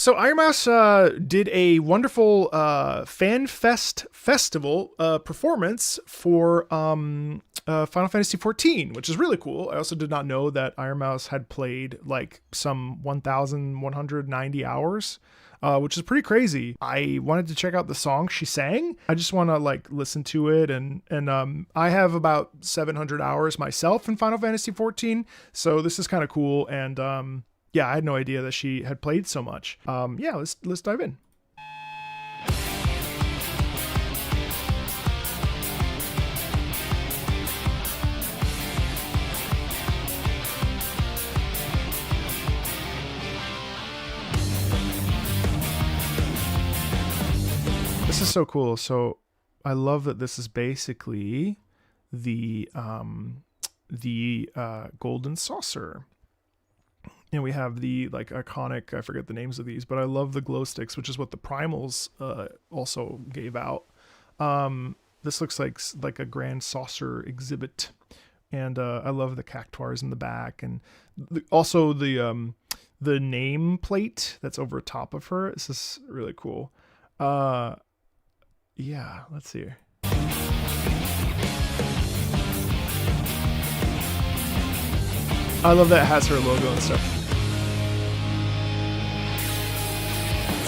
So Ironmouse did a wonderful FanFest festival performance for Final Fantasy XIV, which is really cool. I also did not know that Ironmouse had played like some 1,190 hours, which is pretty crazy. I wanted to check out the song she sang. I just want to like listen to it, and I have about 700 hours myself in Final Fantasy XIV, so this is kind of cool. And yeah, I had no idea that she had played so much. Yeah, let's dive in. This is so cool. So I love that this is basically the golden saucer. And we have the like iconic, I forget the names of these, but I love the glow sticks, which is what the primals also gave out. This looks like a grand saucer exhibit. And I love the cactuars in the back, and also the name plate that's over top of her. This is really cool. Yeah, let's see here. I love that it has her logo and stuff.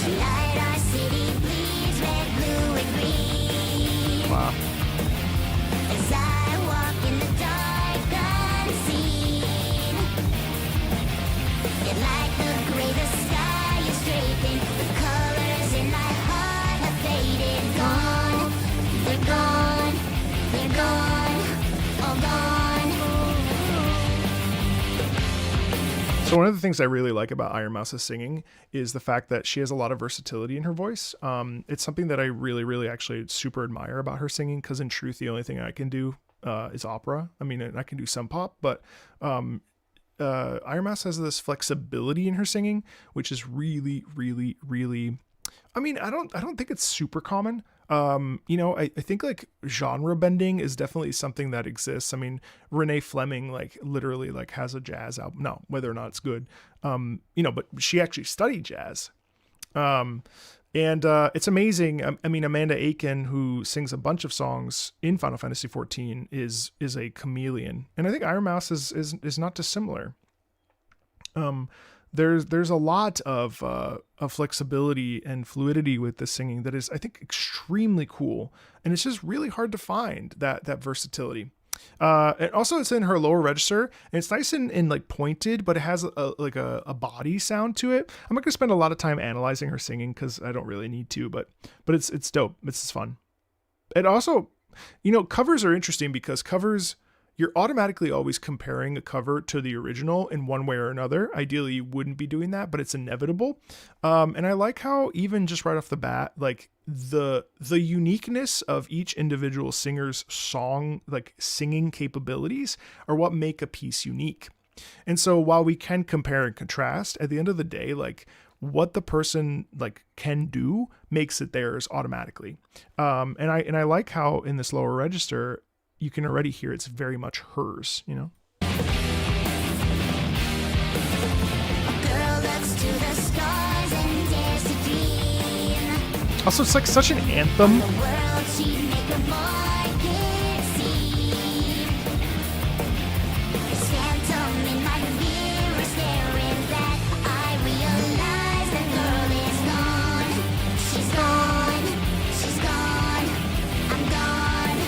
Tonight our city bleeds red, blue, and green. Wow. As I walk in the dark unseen, yet like the gray the sky is draping, the colors in my heart have faded. Gone, they're gone, they're gone, all gone. So one of the things I really like about Ironmouse's singing is the fact that she has a lot of versatility in her voice. It's something that I really, really actually super admire about her singing, because in truth, the only thing I can do is opera. I mean, I can do some pop, but Ironmouse has this flexibility in her singing, which is really, really, really, I mean, I don't think it's super common. I think like genre bending is definitely something that exists. I mean, Renee Fleming like literally like has a jazz album. No, whether or not it's good, but she actually studied jazz. And it's amazing. I mean, Amanda Aiken, who sings a bunch of songs in Final Fantasy XIV, is a chameleon, and I think Ironmouse is not dissimilar. There's a lot of flexibility and fluidity with the singing that is, I think, extremely cool, and it's just really hard to find that versatility. And also it's in her lower register, and it's nice and like pointed, but it has a body sound to it. I'm not gonna spend a lot of time analyzing her singing because I don't really need to, but it's dope. It's fun. And also, covers are interesting because covers, you're automatically always comparing a cover to the original in one way or another. Ideally, you wouldn't be doing that, but it's inevitable. And I like how even just right off the bat, like the uniqueness of each individual singer's song, like singing capabilities, are what make a piece unique. And so while we can compare and contrast, at the end of the day, like what the person like can do makes it theirs automatically. And I like how in this lower register, you can already hear it's very much hers, A girl looks to the stars and dares to dream. Also, it's like such an anthem. The world she'd make a boy can see. This phantom in my mirror staring back. I realize the girl is gone. She's gone. She's gone. I'm gone.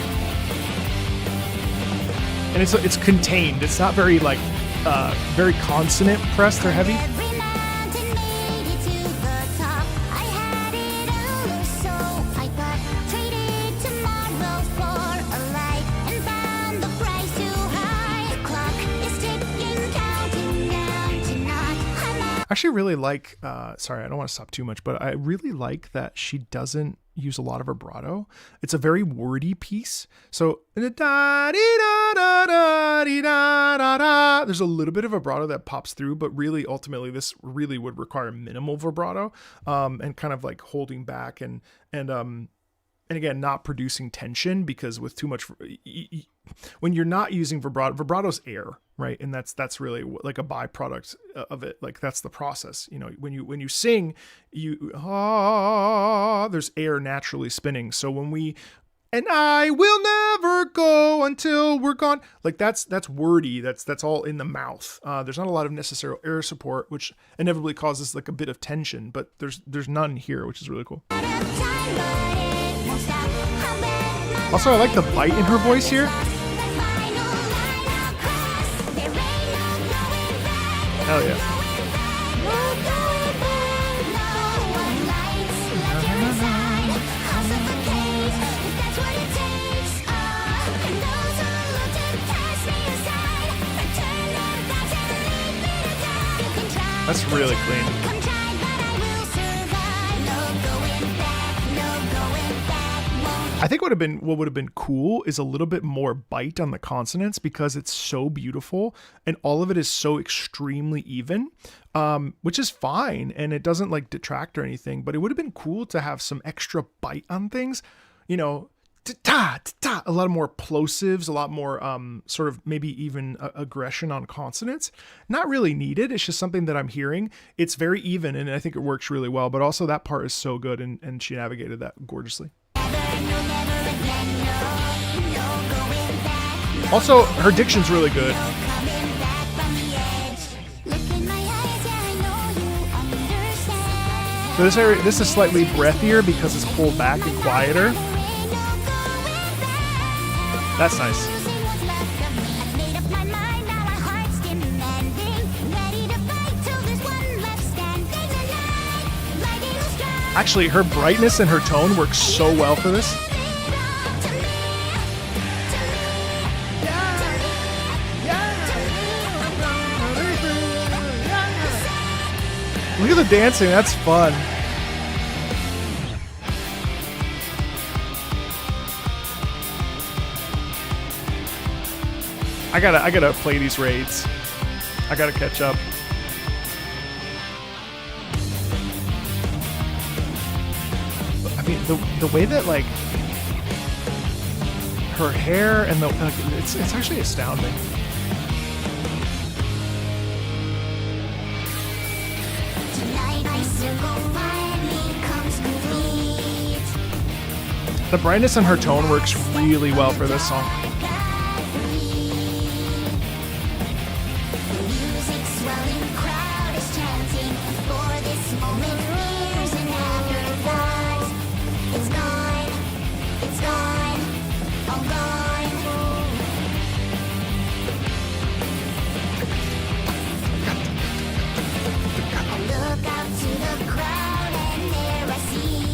And it's contained. It's not very like very consonant pressed or heavy. Every mountain made it to the top. I had it all, so I thought. Traded tomorrow for a light and found the price too high. The clock is ticking, counting down to naught. I actually really like, sorry, I don't want to stop too much, but I really like that she doesn't use a lot of vibrato. It's a very wordy piece. So there's a little bit of vibrato that pops through, but really ultimately this really would require minimal vibrato, and kind of like holding back and again, not producing tension, because with too much, when you're not using vibrato's air. right? And that's really like a byproduct of it. Like that's the process. You know, when you sing, there's air naturally spinning. So when we and I will never go until we're gone. Like that's wordy. That's all in the mouth. There's not a lot of necessary air support, which inevitably causes like a bit of tension, but there's none here, which is really cool. Also, I like the bite in her voice here. Hell yeah. That's really clean. I think what would have been cool is a little bit more bite on the consonants because it's so beautiful and all of it is so extremely even, which is fine and it doesn't like detract or anything. But it would have been cool to have some extra bite on things, you know. A lot of more plosives, a lot more sort of maybe even aggression on consonants. Not really needed. It's just something that I'm hearing. It's very even and I think it works really well, but also that part is so good and she navigated that gorgeously. Also, her diction's really good. So this is slightly breathier because it's pulled back and quieter. That's nice. Actually, her brightness and her tone works so well for this. Look at the dancing, that's fun. I gotta play these raids. I gotta catch up. I mean, the way that like her hair and it's actually astounding. The brightness in her tone works really well for this song.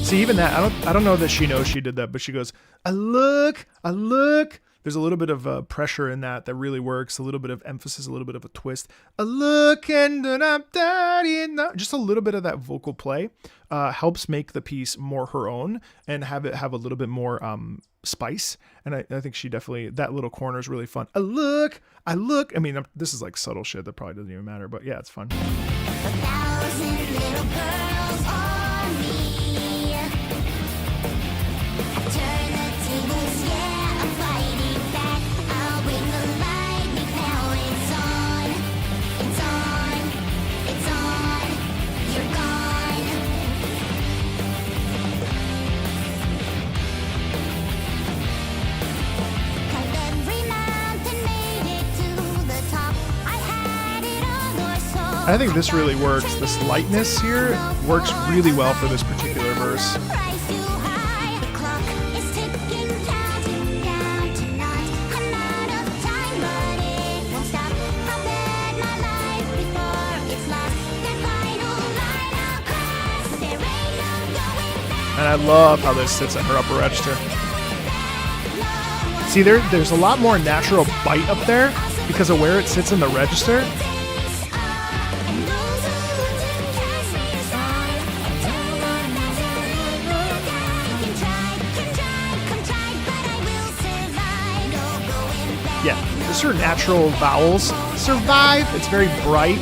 See, even that, I don't know that she knows she did that, but she goes, I look. There's a little bit of pressure in that really works. A little bit of emphasis, a little bit of a twist. A look and just a little bit of that vocal play helps make the piece more her own and have it have a little bit more spice. And I think she definitely, that little corner is really fun. I look. I mean, this is like subtle shit that probably doesn't even matter, but yeah, it's fun. 1,000 little girls on me. Turn the tables, yeah, I'm fighting back. I'll bring the lightning now. It's on, you're gone. Climbed every mountain, made it to the top. I had it all or so. I think this really works. This lightness here works really well for this particular verse. And I love how this sits in her upper register. See, there's a lot more natural bite up there because of where it sits in the register. Yeah, these are natural vowels. Survive, it's very bright.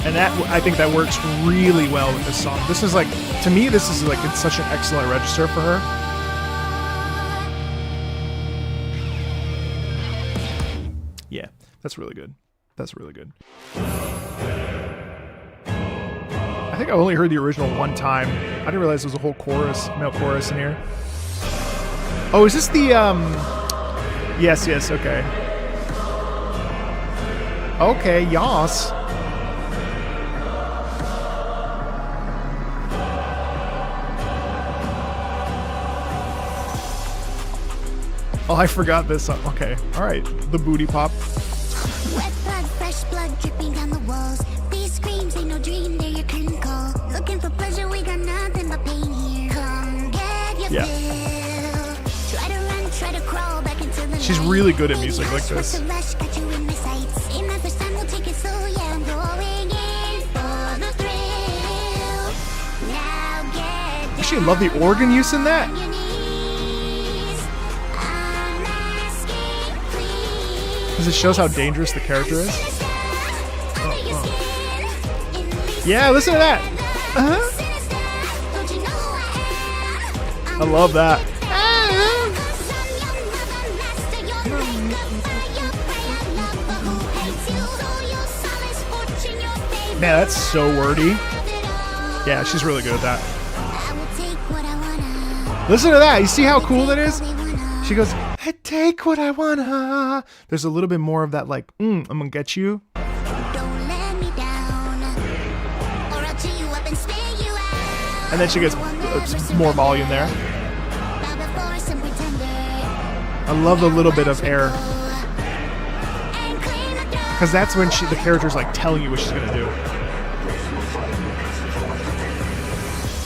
And that, I think that works really well with this song. This is like, to me, this is like, it's such an excellent register for her. That's really good. That's really good. I think I only heard the original one time. I didn't realize there was a whole chorus, male chorus in here. Oh, is this the Yes, okay. Okay, yas. Oh, I forgot this. Okay, all right. The booty pop. Wet blood, fresh blood dripping down the walls. These screams ain't no dream, they're your curtain call. Looking for pleasure, we got nothing but pain here. Come get your fill. Try to run, try to crawl back into the She's night. really good at music like this. Rush, got you in my sights. Ain't my first time, we'll take it slow. Yeah, I'm going in for the thrill. Now get down. Actually, I love the organ use in that. on your knees. I'm asking, please. Because it shows how dangerous the character is. Yeah, listen to that. I love that. Man, that's so wordy. Yeah, she's really good at that. Listen to that. You see how cool that is? She goes, I take what I wanna. There's a little bit more of that, like, I'm gonna get you. And then she gets more volume there. I love the little bit of air. Because that's when the character's like telling you what she's gonna do.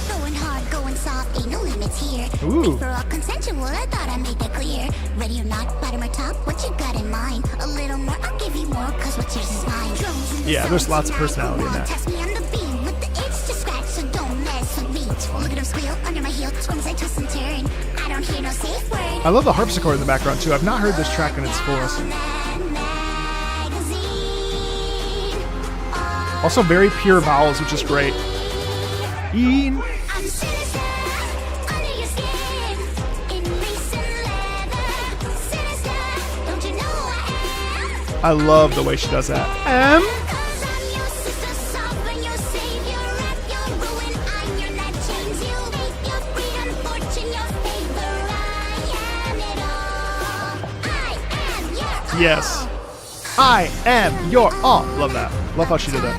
Going hard, going soft, ain't no limits here. Ooh. For all consensual, I thought I made that clear. Ready or not, bottom or top, what you got in mind? A little more, I'll give you more, cause what's yours is mine. Yeah, there's lots of personality in that. Test me on the beam with the itch to scratch, so don't mess with me. Look at him squeal under my heel, squirms I twist and turn. I don't hear no safe word. I love the harpsichord in the background too. I've not heard this track in its fullest. Also very pure vowels, which is great. Ian. I love the way she does that. Yes. I am your all. Love that. Love how she did that.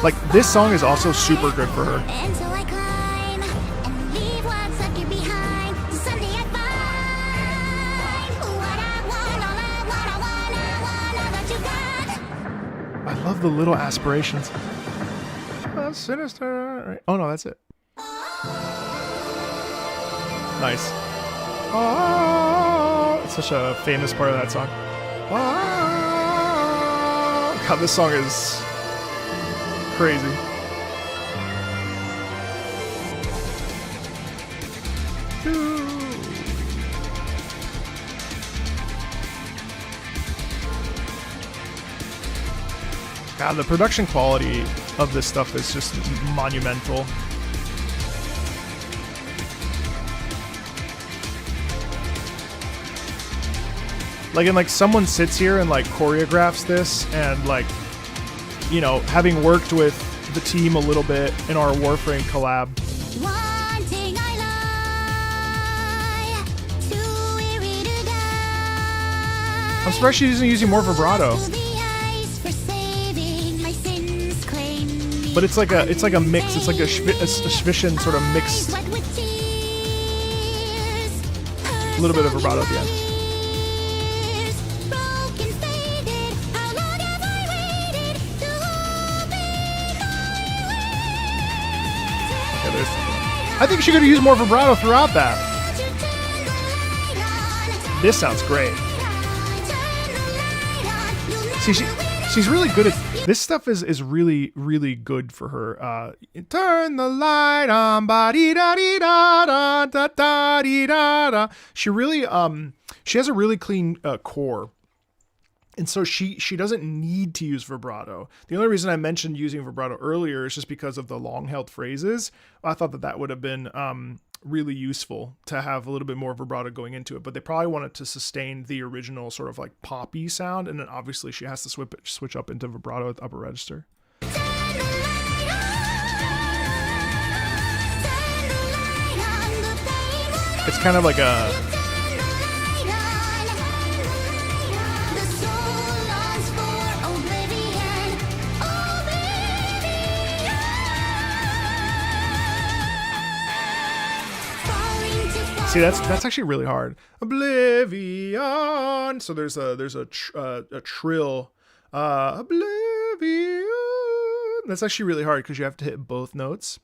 Like, this song is also super good for her. And so I climb and leave what's left here behind. Someday I find what I want, all I want, all that you got. I love the little aspirations. Sinister. Right. Oh no, that's it. Nice. Oh, it's such a famous part of that song. Oh, God, this song is crazy. God, the production quality of this stuff is just monumental. Like, and like someone sits here and like choreographs this, and like, you know, having worked with the team a little bit in our Warframe collab. One thing I lie, too weary to die. I'm surprised she isn't using more vibrato. To the ice for saving my sins, claim me. But it's like a mix. It's like a Schwischen sort of mixed. Eyes wet with tears. A little bit of vibrato at the end. Broken, faded. How long have I waited to open Okay, I think she could have used more vibrato throughout that. This sounds great. See, she's really good at this stuff. Is really, really good for her. Turn the light on, ba dee da dee da da da da dee da da. She really she has a really clean core. And so she doesn't need to use vibrato. The only reason I mentioned using vibrato earlier is just because of the long held phrases. I thought that would have been really useful to have a little bit more vibrato going into it, but they probably wanted to sustain the original sort of like poppy sound, and then obviously she has to switch up into vibrato at the upper register. It's kind of like a see, that's actually really hard. Oblivion. So there's a trill. Oblivion. That's actually really hard because you have to hit both notes.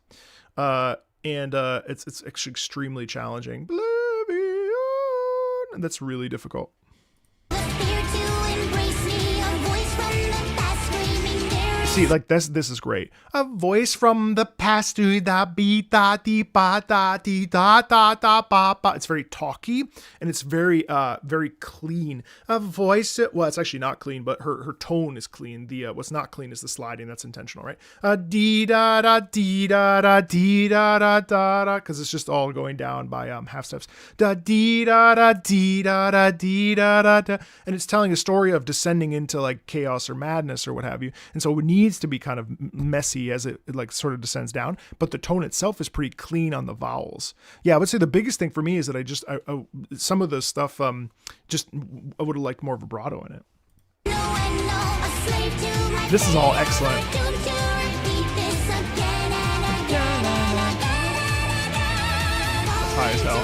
It's actually extremely challenging. Oblivion. And that's really difficult. See, like this is great. A voice from the past to da be da di ba da di da da da ba ba. It's very talky and it's very very clean. A voice, well, it's actually not clean, but her tone is clean. The what's not clean is the sliding. That's intentional, right? Dee da da dee da da dee da da da da, because it's just all going down by half steps. Da dee da da dee da da dee da da da, and it's telling a story of descending into like chaos or madness or what have you. And so it needs to be kind of messy as it like sort of descends down, but the tone itself is pretty clean on the vowels. Yeah, I would say the biggest thing for me is that I some of the stuff I would have liked more vibrato in it. This is all excellent. It's high as hell.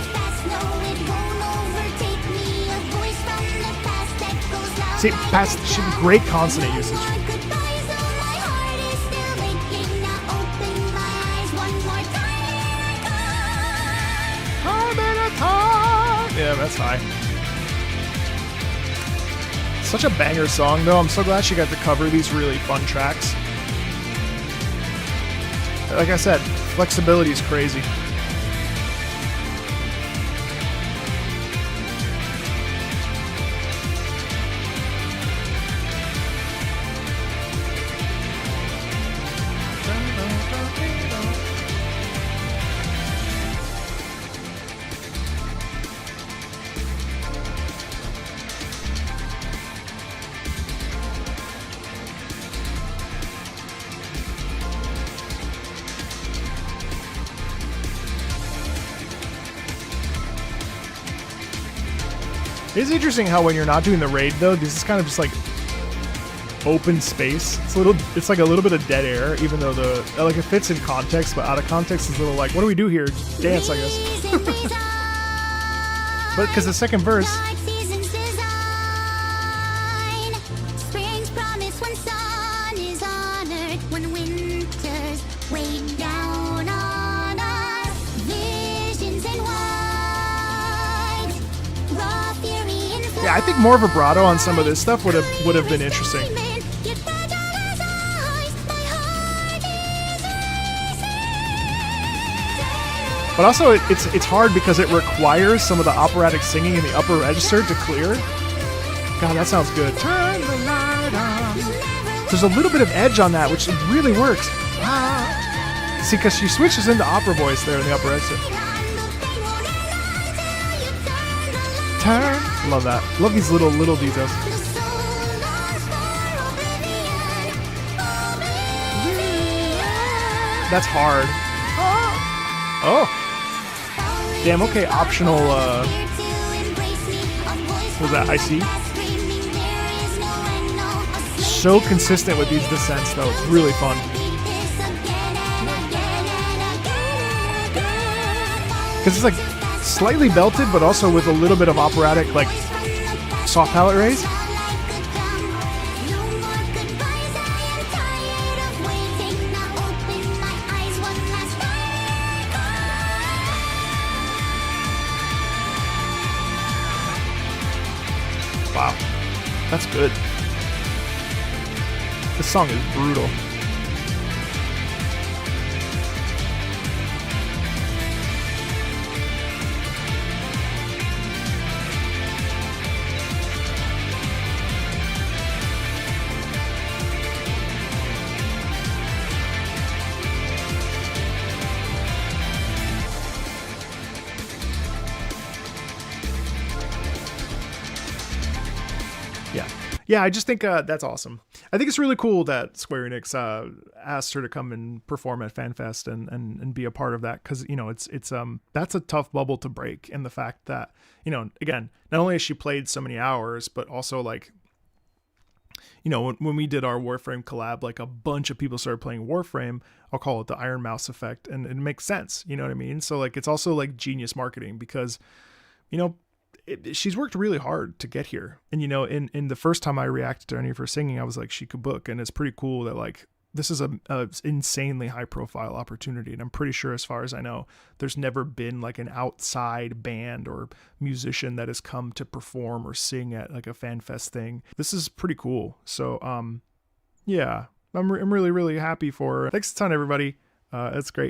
See, great consonant usage. Yeah, that's high. Such a banger song, though. I'm so glad she got to cover these really fun tracks. Like I said, flexibility is crazy. It's interesting how when you're not doing the raid though, this is kind of just like open space. It's like a little bit of dead air, even though it fits in context, but out of context it's a little like, what do we do here? Dance, I guess. But because the second verse. Yeah, I think more vibrato on some of this stuff would have been interesting. But also, it's hard because it requires some of the operatic singing in the upper register to clear. God, that sounds good. Turn the light on. There's a little bit of edge on that, which really works. See, because she switches into opera voice there in the upper register. Turn. Love that. Love these little details. That's hard. Oh. Damn, okay, optional, what was that, high C? So consistent with these descents, though. It's really fun. Because it's like slightly belted, but also with a little bit of operatic, like, soft palate raise. Wow, that's good. This song is brutal. Yeah, I just think that's awesome. I think it's really cool that Square Enix asked her to come and perform at FanFest and be a part of that, because it's that's a tough bubble to break, and the fact that again, not only has she played so many hours, but also like when we did our Warframe collab, like a bunch of people started playing Warframe. I'll call it the Ironmouse effect, and it makes sense. You know what I mean? So like it's also like genius marketing, because she's worked really hard to get here. And in the first time I reacted to any of her singing, I was like, she could book. And it's pretty cool that like this is a insanely high profile opportunity, and I'm pretty sure, as far as I know, there's never been like an outside band or musician that has come to perform or sing at like a FanFest thing. This is pretty cool. So yeah, I'm really happy for her. Thanks a ton, everybody. It's great.